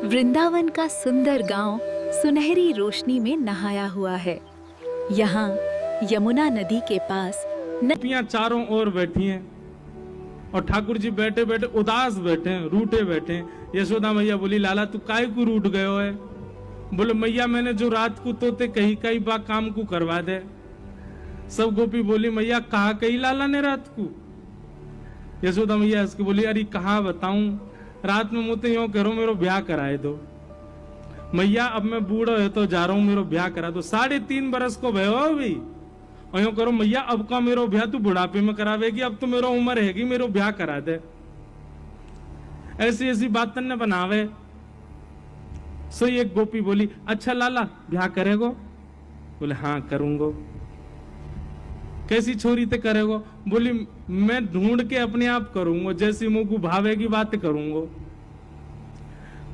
वृंदावन का सुंदर गांव सुनहरी रोशनी में नहाया हुआ है। यहाँ यमुना नदी के पास गोपियां चारों ओर बैठी हैं और ठाकुर जी बैठे बैठे उदास बैठे हैं, रूठे बैठे हैं। यशोदा मैया बोली, लाला तू काय को रूठ गयो है? बोले, मैया मैंने जो रात को तोते कही कई बा काम को करवा दे। सब गोपी बोली, मैया कहा कही लाला ने रात को? यशोदा मैया इसकी बोली, अरे कहा बताऊं, रात में मुझे यूं करो मेरो ब्याह कराए दो। मैया अब मैं बूढ़ा है तो जा रहा हूं, मेरो ब्याह करा दो। 3.5 बरस को भयो भाई, और यूं करो मैया अब का मेरो ब्याह तू बुढ़ापे में करावेगी, अब तो मेरो उम्र हैगी, मेरो ब्याह करा दे। ऐसी ऐसी बात तन्ने बनावे। सो एक गोपी बोली, अच्छा लाला ब्याह करेगो? बोले हाँ करूंगो। कैसी छोरी ते करेगो? बोली मैं ढूंढ के अपने आप करूंगा, जैसी मुंह को भावेगी बात करूंगा।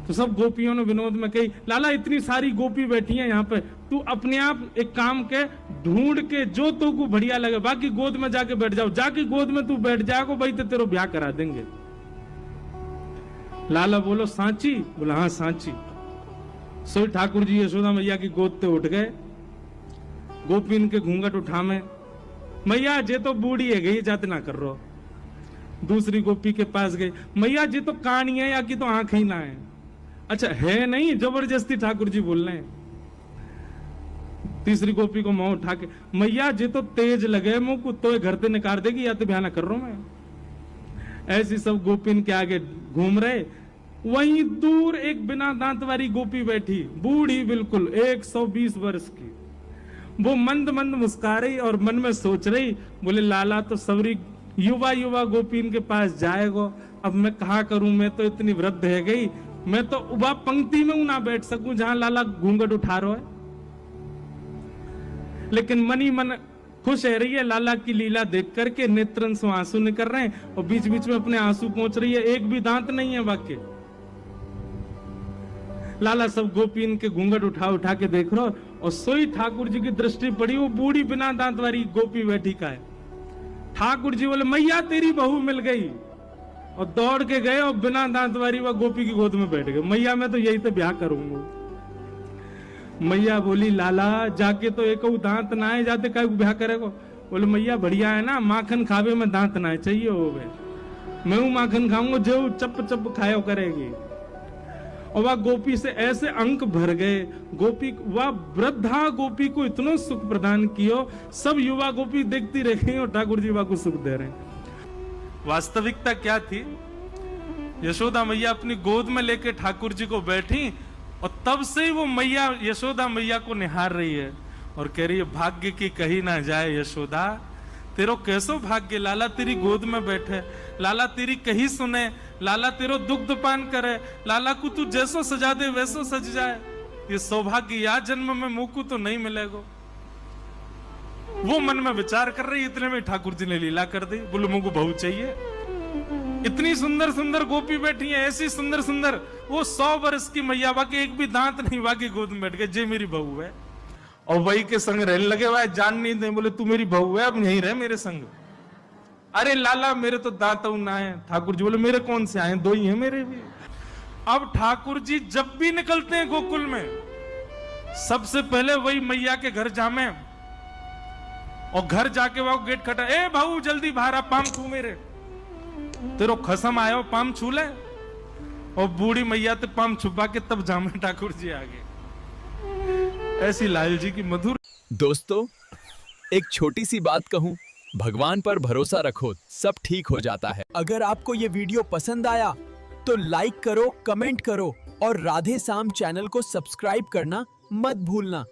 तो सब गोपियों ने विनोद में कही, लाला इतनी सारी गोपी बैठी हैं यहाँ पे, तू अपने आप एक काम के ढूंढ के जो तो को बढ़िया लगे, बाकी गोद में जाके बैठ जाओ, जाके गोद में तू बैठ जाएगा भाई तो तेरे ब्याह करा देंगे। लाला बोलो सांची? बोला हाँ सांची। सो ठाकुर जी यशोदा मैया की गोद ते उठ गए। गोपी इनके घूंघट उठा में, मैया जे तो बूढ़ी है गई, जाते ना कर रो। दूसरी गोपी के पास गई, मैया जी तो कानी है या कि तो आंख ही ना है। अच्छा है नहीं, जबरदस्ती ठाकुर जी बोल रहे हैं। तीसरी गोपी को मुंह उठा के, मैया जी तो तेज लगे मुंह को, तो घर से निकाल देगी या तो ब्याह ना कर रहा हूं मैं। ऐसी सब गोपी इनके आगे घूम रहे। वहीं दूर एक बिना दांत वाली गोपी बैठी, बूढ़ी बिल्कुल 120 वर्ष की। वो मंद मंद मुस्कुरा रही और मन में सोच रही, बोले लाला तो सवरी युवा युवा गोपी इनके पास जाएगो, अब मैं कहा करूं, मैं तो इतनी वृद्ध है गई, मैं तो उबा पंक्ति में ना बैठ सकूं जहां लाला घूंघट उठा रहा है। लेकिन मनी मन खुश है रही है लाला की लीला देख करके, नेत्रन से आंसू निकल रहे हैं और बीच बीच में अपने आंसू पहुंच रही है, एक भी दांत नहीं है वाक्य। लाला सब गोपी इनके घूंघट उठा उठा के देख रहा, और सोई ठाकुर जी की दृष्टि पड़ी, वो बूढ़ी बिना दांत वाली गोपी बैठी का है। ठाकुर जी बोले, मैया तेरी बहू मिल गई, और दौड़ के गए और बिना दांत वाली वह गोपी की गोद में बैठ गए। मैया मैं तो यही तो ब्याह करूंगा। मैया बोली, लाला जाके तो एक दांत ना है, जाते काय ब्याह करेगो? बोले मैया बढ़िया है ना, माखन खावे में दांत ना चाहिए हो, मैं हूं माखन खाऊंगा जो चप चप खायो करेगी। और वह गोपी से ऐसे अंक भर गए, गोपी वह वृद्धा गोपी को इतना सुख प्रदान कियो, सब युवा गोपी देखती रह गई और ठाकुर जी वह को सुख दे रहे हैं। वास्तविकता क्या थी? यशोदा मैया अपनी गोद में लेके ठाकुर जी को बैठी और तब से ही वो मैया यशोदा मैया को निहार रही है और कह रही है, भाग्य की कही ना जाए यशोदा, तेरो कैसो भाग्य, लाला तेरी गोद में बैठे, लाला तेरी कही सुने, लाला तेरो दुग्ध पान करे, लाला को तू जैसो सजा दे वैसो सज जाए। ये सौभाग्य या जन्म में मुंह को तो नहीं मिलेगा। वो मन में विचार कर रही, इतने में ठाकुर जी ने लीला कर दी। बोले मुंह को बहू चाहिए। इतनी सुंदर सुंदर गोपी बैठी है, ऐसी सुंदर सुंदर, वो 100 वर्ष की मैया, बाकी एक भी दांत नहीं, बाकी गोद में बैठ गए, जे मेरी बहू है। और वही के संग रहने लगे, वह जान नहीं दे, बोले तू मेरी बहू है, अब यहीं रह मेरे संग। अरे लाला मेरे तो दांत ना है। ठाकुर जी बोले मेरे कौन से आए, 2 ही है मेरे भी। अब ठाकुर जी जब भी निकलते हैं गोकुल में, सबसे पहले वही मैया के घर जामे और घर जाके वह गेट खटा, ए भाऊ जल्दी बाहर आ, पाम छू मेरे, तेरो खसम आयो, पाम छू ले। और बूढ़ी मैया तो पाम छुपा के तब जामे ठाकुर जी आ गए। ऐसी लाल जी की मधुर। दोस्तों एक छोटी सी बात कहूं, भगवान पर भरोसा रखो, सब ठीक हो जाता है। अगर आपको ये वीडियो पसंद आया तो लाइक करो, कमेंट करो और राधे श्याम चैनल को सब्सक्राइब करना मत भूलना।